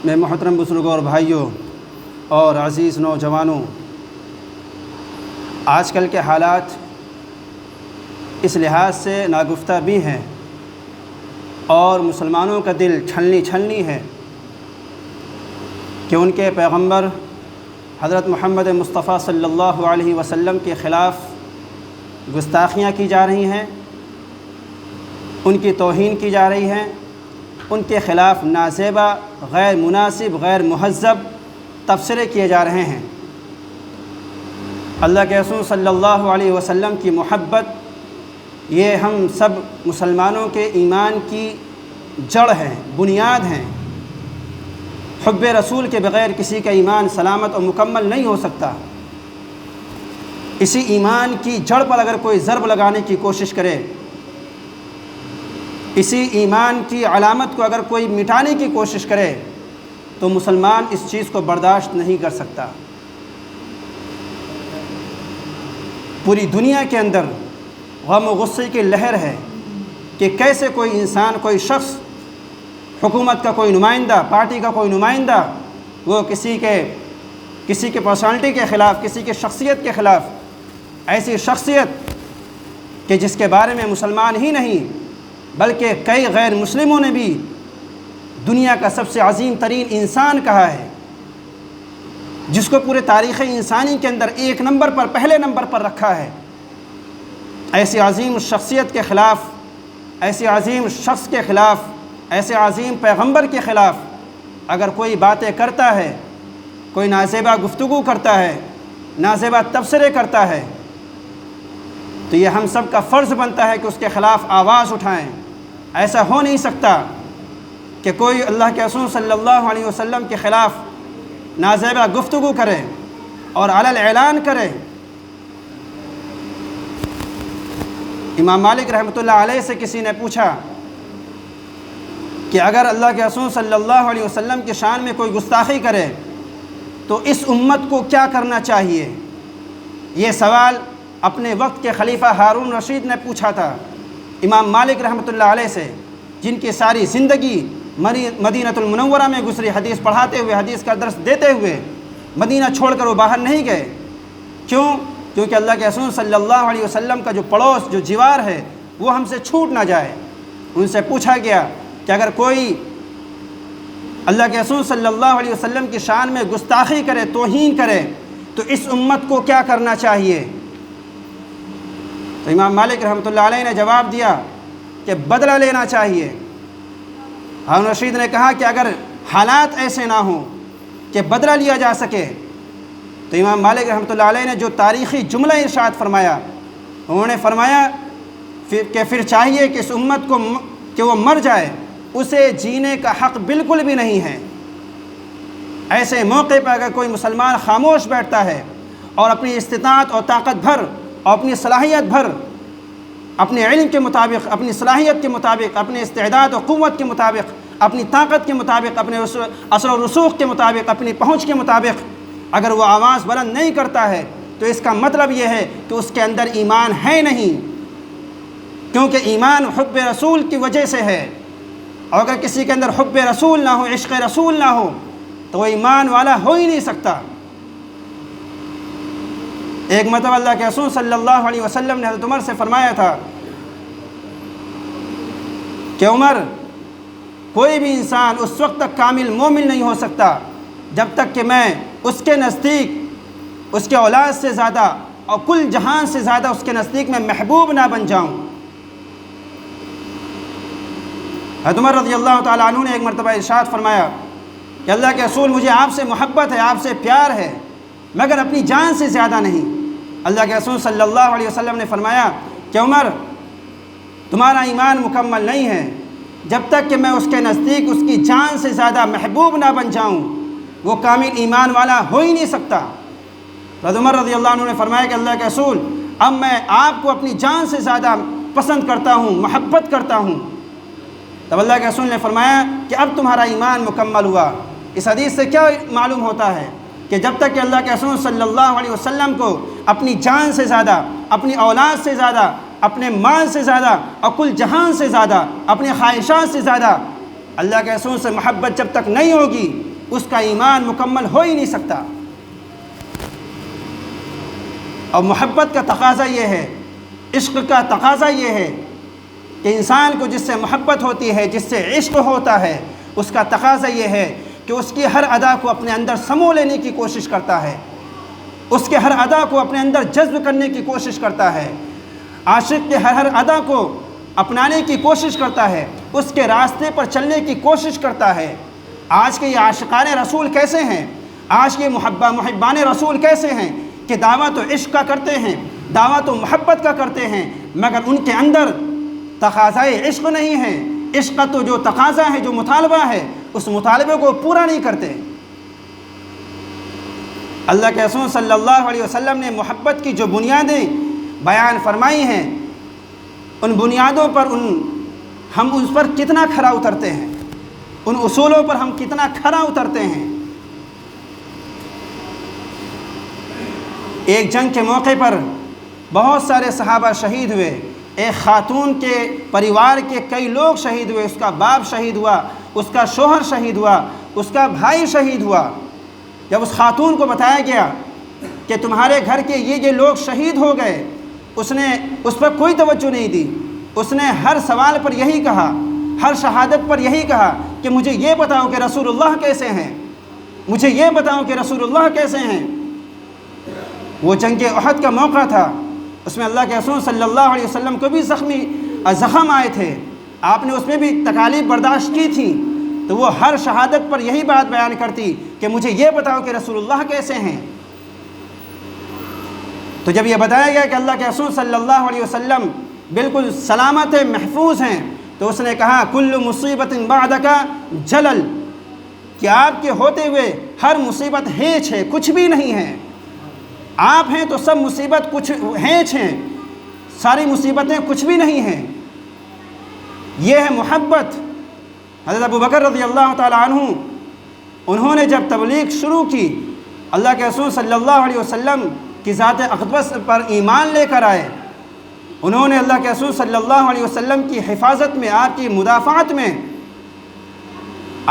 میں محترم بزرگوں اور بھائیوں اور عزیز نوجوانوں، آج کل کے حالات اس لحاظ سے ناگفتہ بھی ہیں اور مسلمانوں کا دل چھلنی ہے کہ ان کے پیغمبر حضرت محمد مصطفیٰ صلی اللہ علیہ وسلم کے خلاف گستاخیاں کی جا رہی ہیں، ان کی توہین کی جا رہی ہے، ان کے خلاف نازیبا، غیر مناسب، غیر مہذب تبصرے کیے جا رہے ہیں۔ اللہ کے رسول صلی اللہ علیہ وسلم کی محبت یہ ہم سب مسلمانوں کے ایمان کی جڑ ہے، بنیاد ہیں۔ حب رسول کے بغیر کسی کا ایمان سلامت اور مکمل نہیں ہو سکتا۔ اسی ایمان کی جڑ پر اگر کوئی ضرب لگانے کی کوشش کرے، اسی ایمان کی علامت کو اگر کوئی مٹانے کی کوشش کرے تو مسلمان اس چیز کو برداشت نہیں کر سکتا۔ پوری دنیا کے اندر غم و غصے کی لہر ہے کہ کیسے کوئی انسان، کوئی شخص، حکومت کا کوئی نمائندہ، پارٹی کا کوئی نمائندہ، وہ کسی کے پرسنالٹی کے خلاف، کسی کے شخصیت کے خلاف، ایسی شخصیت کہ جس کے بارے میں مسلمان ہی نہیں بلکہ کئی غیر مسلموں نے بھی دنیا کا سب سے عظیم ترین انسان کہا ہے، جس کو پورے تاریخ انسانی کے اندر ایک نمبر پر، پہلے نمبر پر رکھا ہے، ایسی عظیم شخصیت کے خلاف، ایسی عظیم شخص کے خلاف، ایسے عظیم پیغمبر کے خلاف اگر کوئی باتیں کرتا ہے، کوئی نازیبا گفتگو کرتا ہے، نازیبا تبصرے کرتا ہے، تو یہ ہم سب کا فرض بنتا ہے کہ اس کے خلاف آواز اٹھائیں۔ ایسا ہو نہیں سکتا کہ کوئی اللہ کے رسول صلی اللہ علیہ وسلم کے خلاف نازیبا گفتگو کرے اور علی اعلان کرے۔ امام مالک رحمۃ اللہ علیہ سے کسی نے پوچھا کہ اگر اللہ کے رسول صلی اللہ علیہ وسلم کی شان میں کوئی گستاخی کرے تو اس امت کو کیا کرنا چاہیے؟ یہ سوال اپنے وقت کے خلیفہ ہارون رشید نے پوچھا تھا امام مالک رحمۃ اللہ علیہ سے، جن کی ساری زندگی مدینۃ المنورہ میں گزری، حدیث پڑھاتے ہوئے، حدیث کا درس دیتے ہوئے، مدینہ چھوڑ کر وہ باہر نہیں گئے۔ کیونکہ اللہ کے رسول صلی اللہ علیہ وسلم کا جو پڑوس، جو جوار ہے، وہ ہم سے چھوٹ نہ جائے۔ ان سے پوچھا گیا کہ اگر کوئی اللہ کے رسول صلی اللہ علیہ وسلم کی شان میں گستاخی کرے، توہین کرے، تو اس امت کو کیا کرنا چاہیے؟ تو امام مالک رحمۃ اللہ علیہ نے جواب دیا کہ بدلہ لینا چاہیے۔ ہارون رشید نے کہا کہ اگر حالات ایسے نہ ہوں کہ بدلہ لیا جا سکے، تو امام مالک رحمۃ اللہ علیہ نے جو تاریخی جملہ ارشاد فرمایا، انہوں نے فرمایا کہ پھر چاہیے کہ اس امت کو کہ وہ مر جائے، اسے جینے کا حق بالکل بھی نہیں ہے۔ ایسے موقع پر اگر کوئی مسلمان خاموش بیٹھتا ہے اور اپنی استطاعت اور طاقت بھر اور اپنی صلاحیت بھر، اپنے علم کے مطابق، اپنی صلاحیت کے مطابق، اپنے استعداد و قوت کے مطابق، اپنی طاقت کے مطابق، اپنے اثر و رسوخ کے مطابق، اپنی پہنچ کے مطابق اگر وہ آواز بلند نہیں کرتا ہے تو اس کا مطلب یہ ہے کہ اس کے اندر ایمان ہے نہیں، کیونکہ ایمان حب رسول کی وجہ سے ہے، اور اگر کسی کے اندر حب رسول نہ ہو، عشق رسول نہ ہو، تو وہ ایمان والا ہو ہی نہیں سکتا۔ ایک مرتبہ اللہ کے رسول صلی اللہ علیہ وسلم نے حضرت عمر سے فرمایا تھا کہ عمر، کوئی بھی انسان اس وقت تک کامل مومن نہیں ہو سکتا جب تک کہ میں اس کے نزدیک، اس کے اولاد سے زیادہ اور کل جہان سے زیادہ اس کے نزدیک میں محبوب نہ بن جاؤں۔ حضرت عمر رضی اللہ تعالیٰ عنہ نے ایک مرتبہ ارشاد فرمایا کہ اللہ کے رسول، مجھے آپ سے محبت ہے، آپ سے پیار ہے، مگر اپنی جان سے زیادہ نہیں۔ اللہ کے رسول صلی اللہ علیہ وسلم نے فرمایا کہ عمر، تمہارا ایمان مکمل نہیں ہے جب تک کہ میں اس کے نزدیک اس کی جان سے زیادہ محبوب نہ بن جاؤں، وہ کامل ایمان والا ہو ہی نہیں سکتا۔ حضرت عمر رضی اللہ عنہ نے فرمایا کہ اللہ کے رسول، اب میں آپ کو اپنی جان سے زیادہ پسند کرتا ہوں، محبت کرتا ہوں۔ تب اللہ کے رسول نے فرمایا کہ اب تمہارا ایمان مکمل ہوا۔ اس حدیث سے کیا معلوم ہوتا ہے کہ جب تک کہ اللہ کے رسول صلی اللہ علیہ وسلم کو اپنی جان سے زیادہ، اپنی اولاد سے زیادہ، اپنے مال سے زیادہ اور کل جہان سے زیادہ، اپنے خواہشات سے زیادہ اللہ کے رسول سے محبت جب تک نہیں ہوگی، اس کا ایمان مکمل ہو ہی نہیں سکتا۔ اور محبت کا تقاضا یہ ہے، عشق کا تقاضا یہ ہے کہ انسان کو جس سے محبت ہوتی ہے، جس سے عشق ہوتا ہے، اس کا تقاضا یہ ہے کہ اس کی ہر ادا کو اپنے اندر سمو لینے کی کوشش کرتا ہے، اس کے ہر ادا کو اپنے اندر جذب کرنے کی کوشش کرتا ہے، عاشق کے ہر ادا کو اپنانے کی کوشش کرتا ہے، اس کے راستے پر چلنے کی کوشش کرتا ہے۔ آج کے یہ عاشقان رسول کیسے ہیں؟ آج کے محبان رسول کیسے ہیں کہ دعویٰ تو عشق کا کرتے ہیں، دعویٰ تو محبت کا کرتے ہیں، مگر ان کے اندر تقاضائے عشق نہیں ہے۔ عشق کا تو جو تقاضا ہے، جو مطالبہ ہے، اس مطالبے کو پورا نہیں کرتے۔ اللہ کے رسول صلی اللہ علیہ وسلم نے محبت کی جو بنیادیں بیان فرمائی ہیں، ان بنیادوں پر ہم اس پر کتنا کھرا اترتے ہیں، ان اصولوں پر ہم کتنا کھرا اترتے ہیں۔ ایک جنگ کے موقع پر بہت سارے صحابہ شہید ہوئے، ایک خاتون کے پریوار کے کئی لوگ شہید ہوئے، اس کا باپ شہید ہوا، اس کا شوہر شہید ہوا، اس کا بھائی شہید ہوا۔ جب اس خاتون کو بتایا گیا کہ تمہارے گھر کے یہ لوگ شہید ہو گئے، اس نے اس پر کوئی توجہ نہیں دی۔ اس نے ہر سوال پر یہی کہا، ہر شہادت پر یہی کہا کہ مجھے یہ بتاؤ کہ رسول اللہ کیسے ہیں، مجھے یہ بتاؤ کہ رسول اللہ کیسے ہیں۔ وہ جنگ احد کا موقع تھا، اس میں اللہ کے رسول صلی اللہ علیہ وسلم کو بھی زخم آئے تھے، آپ نے اس میں بھی تکالیف برداشت کی تھی، تو وہ ہر شہادت پر یہی بات بیان کرتی کہ مجھے یہ بتاؤ کہ رسول اللہ کیسے ہیں۔ تو جب یہ بتایا گیا کہ اللہ کے رسول صلی اللہ علیہ وسلم بالکل سلامت ہیں، محفوظ ہیں، تو اس نے کہا کل مصیبت بعدک جلل، کہ آپ کے ہوتے ہوئے ہر مصیبت ہیچ ہے، کچھ بھی نہیں ہے۔ آپ ہیں تو سب مصیبت کچھ ہیچ ہیں، ساری مصیبتیں کچھ بھی نہیں ہیں۔ یہ ہے محبت۔ حضرت ابو بکر رضی اللہ تعالیٰ عنہ، انہوں نے جب تبلیغ شروع کی، اللہ کے رسول صلی اللہ علیہ وسلم کی ذات اقدس پر ایمان لے کر آئے، انہوں نے اللہ کے رسول صلی اللہ علیہ وسلم کی حفاظت میں، آپ کی مدافعت میں،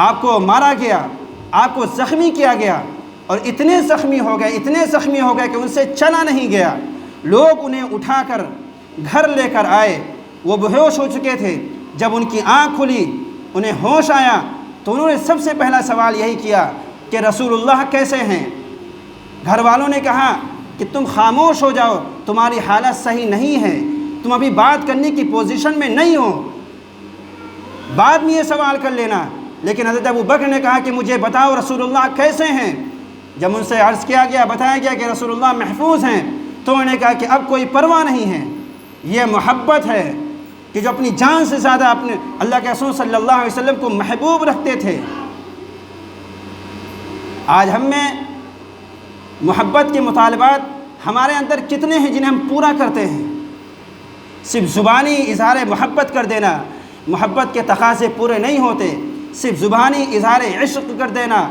آپ کو مارا گیا، آپ کو زخمی کیا گیا، اور اتنے زخمی ہو گئے کہ ان سے چلا نہیں گیا۔ لوگ انہیں اٹھا کر گھر لے کر آئے، وہ بے ہوش ہو چکے تھے۔ جب ان کی آنکھ کھلی، انہیں ہوش آیا، تو انہوں نے سب سے پہلا سوال یہی کیا کہ رسول اللہ کیسے ہیں۔ گھر والوں نے کہا کہ تم خاموش ہو جاؤ، تمہاری حالت صحیح نہیں ہے، تم ابھی بات کرنے کی پوزیشن میں نہیں ہو، بعد میں یہ سوال کر لینا۔ لیکن حضرت ابو بکر نے کہا کہ مجھے بتاؤ رسول اللہ کیسے ہیں۔ جب ان سے عرض کیا گیا، بتایا گیا کہ رسول اللہ محفوظ ہیں، تو انہوں نے کہا کہ اب کوئی پرواہ نہیں ہے۔ یہ محبت ہے کہ جو اپنی جان سے زیادہ اپنے اللہ کے رسول صلی اللہ علیہ وسلم کو محبوب رکھتے تھے۔ آج ہم میں محبت کے مطالبات ہمارے اندر کتنے ہیں جنہیں ہم پورا کرتے ہیں؟ صرف زبانی اظہار محبت کر دینا، محبت کے تقاضے پورے نہیں ہوتے۔ صرف زبانی اظہار عشق کر دینا،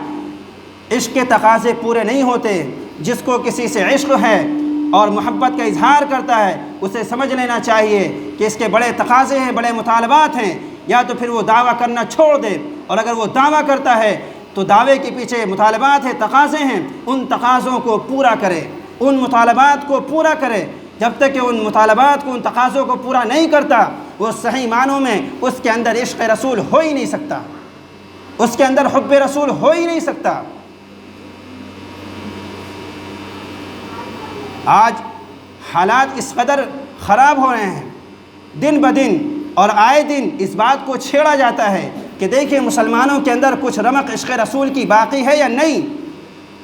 عشق کے تقاضے پورے نہیں ہوتے۔ جس کو کسی سے عشق ہے اور محبت کا اظہار کرتا ہے، اسے سمجھ لینا چاہیے کہ اس کے بڑے تقاضے ہیں، بڑے مطالبات ہیں، یا تو پھر وہ دعویٰ کرنا چھوڑ دے، اور اگر وہ دعویٰ کرتا ہے تو دعوے کے پیچھے مطالبات ہیں، تقاضے ہیں، ان تقاضوں کو پورا کرے، ان مطالبات کو پورا کرے۔ جب تک کہ ان مطالبات کو، ان تقاضوں کو پورا نہیں کرتا، وہ صحیح معنوں میں اس کے اندر عشق رسول ہو ہی نہیں سکتا، اس کے اندر حب رسول ہو ہی نہیں سکتا۔ آج حالات اس قدر خراب ہو رہے ہیں دن بدن، اور آئے دن اس بات کو چھیڑا جاتا ہے کہ دیکھیں مسلمانوں کے اندر کچھ رمق عشق رسول کی باقی ہے یا نہیں،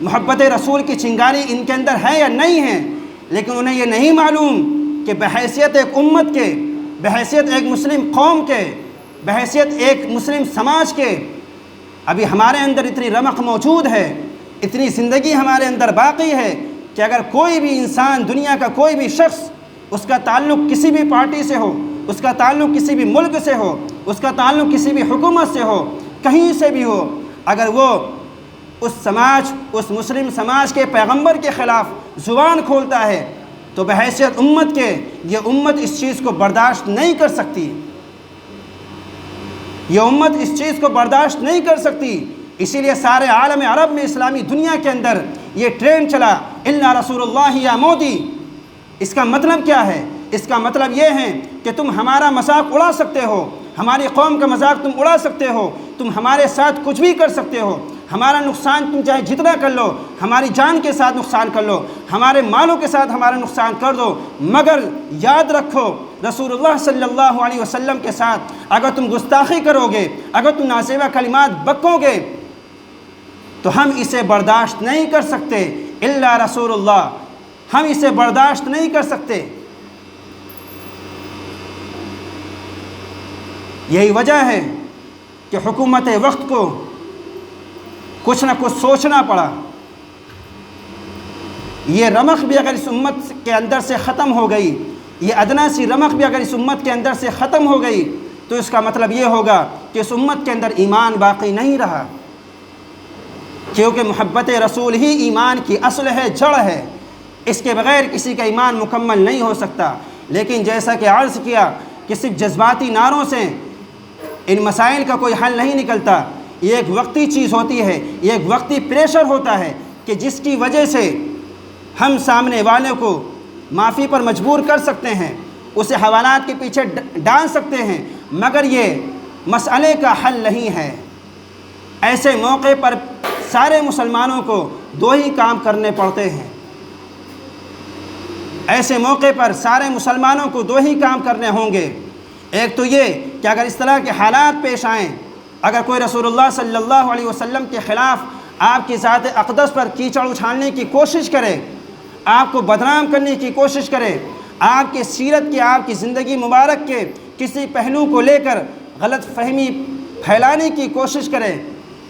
محبت رسول کی چنگاری ان کے اندر ہے یا نہیں ہے۔ لیکن انہیں یہ نہیں معلوم کہ بحیثیت ایک امت کے، بحیثیت ایک مسلم قوم کے، بحیثیت ایک مسلم سماج کے، ابھی ہمارے اندر اتنی رمق موجود ہے، اتنی زندگی ہمارے اندر باقی ہے کہ اگر کوئی بھی انسان، دنیا کا کوئی بھی شخص، اس کا تعلق کسی بھی پارٹی سے ہو، اس کا تعلق کسی بھی ملک سے ہو، اس کا تعلق کسی بھی حکومت سے ہو، کہیں سے بھی ہو، اگر وہ اس سماج، اس مسلم سماج کے پیغمبر کے خلاف زبان کھولتا ہے تو بحیثیت امت کے، یہ امت اس چیز کو برداشت نہیں کر سکتی، یہ امت اس چیز کو برداشت نہیں کر سکتی۔ اسی لیے سارے عالم عرب میں، اسلامی دنیا کے اندر یہ ٹرینڈ چلا، الا رسول اللہ یا مودی۔ اس کا مطلب کیا ہے؟ اس کا مطلب یہ ہے کہ تم ہمارا مذاق اڑا سکتے ہو، ہماری قوم کا مذاق تم اڑا سکتے ہو، تم ہمارے ساتھ کچھ بھی کر سکتے ہو، ہمارا نقصان تم چاہے جتنا کر لو، ہماری جان کے ساتھ نقصان کر لو، ہمارے مالوں کے ساتھ ہمارا نقصان کر دو، مگر یاد رکھو رسول اللہ صلی اللہ علیہ وسلم کے ساتھ اگر تم گستاخی کرو گے، اگر تم نازیبہ کلمات بکو گے تو ہم اسے برداشت نہیں کر سکتے، الا رسول اللہ، ہم اسے برداشت نہیں کر سکتے۔ یہی وجہ ہے کہ حکومت وقت کو کچھ نہ کچھ سوچنا پڑا۔ یہ رمق بھی اگر اس امت کے اندر سے ختم ہو گئی، یہ ادنا سی رمق بھی اگر اس امت کے اندر سے ختم ہو گئی تو اس کا مطلب یہ ہوگا کہ اس امت کے اندر ایمان باقی نہیں رہا، کیونکہ محبت رسول ہی ایمان کی اصل ہے، جڑ ہے، اس کے بغیر کسی کا ایمان مکمل نہیں ہو سکتا۔ لیکن جیسا کہ عرض کیا کہ صرف جذباتی نعروں سے ان مسائل کا کوئی حل نہیں نکلتا، یہ ایک وقتی چیز ہوتی ہے، یہ ایک وقتی پریشر ہوتا ہے کہ جس کی وجہ سے ہم سامنے والے کو معافی پر مجبور کر سکتے ہیں، اسے حوالات کے پیچھے ڈال سکتے ہیں، مگر یہ مسئلے کا حل نہیں ہے۔ ایسے موقع پر سارے مسلمانوں کو دو ہی کام کرنے پڑتے ہیں، ایسے موقع پر سارے مسلمانوں کو دو ہی کام کرنے ہوں گے۔ ایک تو یہ کہ اگر اس طرح کے حالات پیش آئیں، اگر کوئی رسول اللہ صلی اللہ علیہ وسلم کے خلاف آپ کی ذات اقدس پر کیچڑ اچھالنے کی کوشش کرے، آپ کو بدنام کرنے کی کوشش کرے، آپ کے سیرت کی، آپ کی زندگی مبارک کے کسی پہلو کو لے کر غلط فہمی پھیلانے کی کوشش کرے،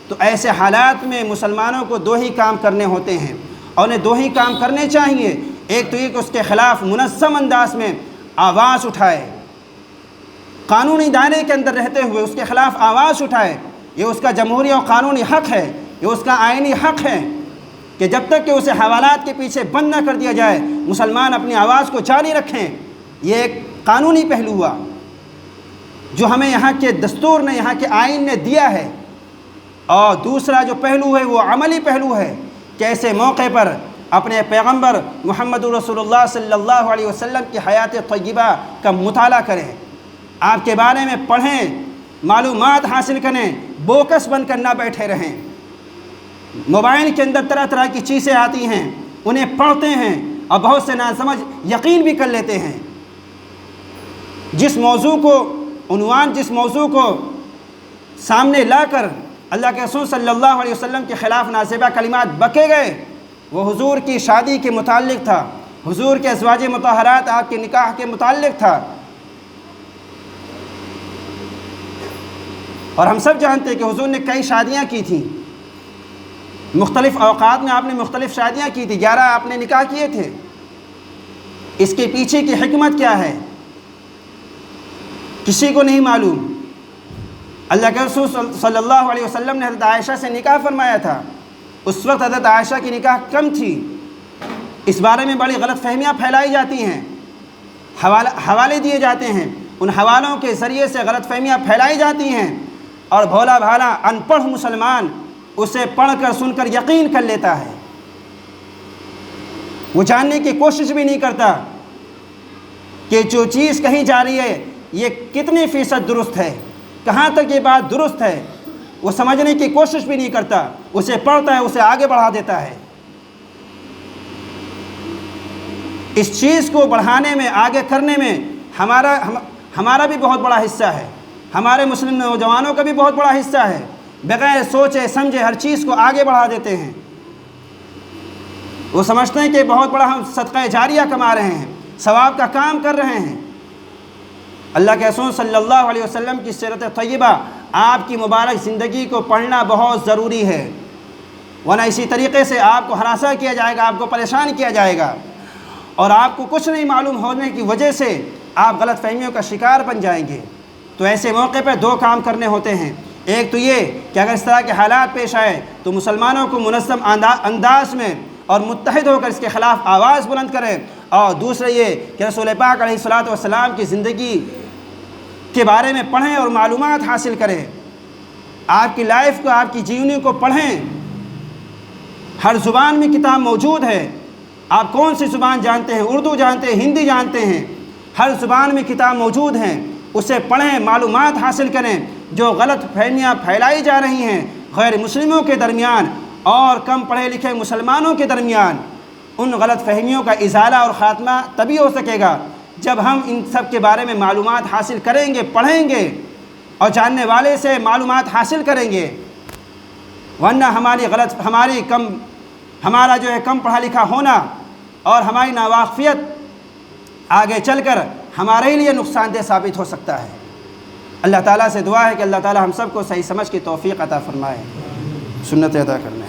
تو ایسے حالات میں مسلمانوں کو دو ہی کام کرنے ہوتے ہیں، اور انہیں دو ہی کام کرنے چاہیے۔ ایک تو یہ کہ اس کے خلاف منظم انداز میں آواز اٹھائے، قانونی دائرے کے اندر رہتے ہوئے اس کے خلاف آواز اٹھائے، یہ اس کا جمہوری اور قانونی حق ہے، یہ اس کا آئینی حق ہے کہ جب تک کہ اسے حوالات کے پیچھے بند نہ کر دیا جائے مسلمان اپنی آواز کو جاری رکھیں۔ یہ ایک قانونی پہلو ہوا جو ہمیں یہاں کے دستور نے، یہاں کے آئین نے دیا ہے، اور دوسرا جو پہلو ہے وہ عملی پہلو ہے کہ ایسے موقع پر اپنے پیغمبر محمد رسول اللہ صلی اللہ علیہ وسلم کی حیات طیبہ کا مطالعہ کریں، آپ کے بارے میں پڑھیں، معلومات حاصل کریں، بوکس بن کر نہ بیٹھے رہیں۔ موبائل کے اندر طرح طرح کی چیزیں آتی ہیں، انہیں پڑھتے ہیں اور بہت سے ناسمجھ یقین بھی کر لیتے ہیں۔ جس موضوع کو سامنے لا کر اللہ کے رسول صلی اللہ علیہ وسلم کے خلاف نازیبہ کلمات بکے گئے، وہ حضور کی شادی کے متعلق تھا، حضور کے ازواج مطہرات آپ کے نکاح کے متعلق تھا، اور ہم سب جانتے ہیں کہ حضور نے کئی شادیاں کی تھیں، مختلف اوقات میں آپ نے مختلف شادیاں کی تھی، 11 آپ نے نکاح کیے تھے۔ اس کے پیچھے کی حکمت کیا ہے کسی کو نہیں معلوم۔ اللہ کے رسول صلی اللہ علیہ وسلم نے حضرت عائشہ سے نکاح فرمایا تھا، اس وقت حضرت عائشہ کی نکاح کم تھی، اس بارے میں بڑی غلط فہمیاں پھیلائی جاتی ہیں، حوالے دیے جاتے ہیں، ان حوالوں کے ذریعے سے غلط فہمیاں پھیلائی جاتی ہیں، اور بھولا بھالا ان پڑھ مسلمان اسے پڑھ کر سن کر یقین کر لیتا ہے، وہ جاننے کی کوشش بھی نہیں کرتا کہ جو چیز کہی جا رہی ہے یہ کتنی فیصد درست ہے، کہاں تک یہ بات درست ہے، وہ سمجھنے کی کوشش بھی نہیں کرتا، اسے پڑھتا ہے، اسے آگے بڑھا دیتا ہے۔ اس چیز کو بڑھانے میں، آگے کرنے میں ہمارا بھی بہت بڑا حصہ ہے، ہمارے مسلم نوجوانوں کا بھی بہت بڑا حصہ ہے، بغیر سوچے سمجھے ہر چیز کو آگے بڑھا دیتے ہیں۔ وہ سمجھتے ہیں کہ بہت بڑا ہم صدقہ جاریہ کما رہے ہیں، ثواب کا کام کر رہے ہیں۔ اللہ کے رسول صلی اللہ علیہ وسلم کی سیرت طیبہ، آپ کی مبارک زندگی کو پڑھنا بہت ضروری ہے، ورنہ اسی طریقے سے آپ کو ہراساں کیا جائے گا، آپ کو پریشان کیا جائے گا، اور آپ کو کچھ نہیں معلوم ہونے کی وجہ سے آپ غلط فہمیوں کا شکار بن جائیں گے۔ تو ایسے موقع پر دو کام کرنے ہوتے ہیں، ایک تو یہ کہ اگر اس طرح کے حالات پیش آئے تو مسلمانوں کو منظم انداز میں اور متحد ہو کر اس کے خلاف آواز بلند کریں، اور دوسرا یہ کہ رسول پاک علیہ الصلوۃ والسلام کی زندگی کے بارے میں پڑھیں اور معلومات حاصل کریں۔ آپ کی لائف کو، آپ کی جیونی کو پڑھیں۔ ہر زبان میں کتاب موجود ہے۔ آپ کون سی زبان جانتے ہیں؟ اردو جانتے ہیں، ہندی جانتے ہیں، ہر زبان میں کتاب موجود ہیں، اسے پڑھیں، معلومات حاصل کریں۔ جو غلط فہمیاں پھیلائی جا رہی ہیں غیر مسلموں کے درمیان اور کم پڑھے لکھے مسلمانوں کے درمیان، ان غلط فہمیوں کا ازالہ اور خاتمہ تبھی ہو سکے گا جب ہم ان سب کے بارے میں معلومات حاصل کریں گے، پڑھیں گے اور جاننے والے سے معلومات حاصل کریں گے۔ ورنہ ہمارا جو ہے کم پڑھا لکھا ہونا اور ہماری ناواقفیت آگے چل کر ہمارے لیے نقصان دہ ثابت ہو سکتا ہے۔ اللہ تعالیٰ سے دعا ہے کہ اللہ تعالیٰ ہم سب کو صحیح سمجھ کی توفیق عطا فرمائے، سنت ادا کرنا۔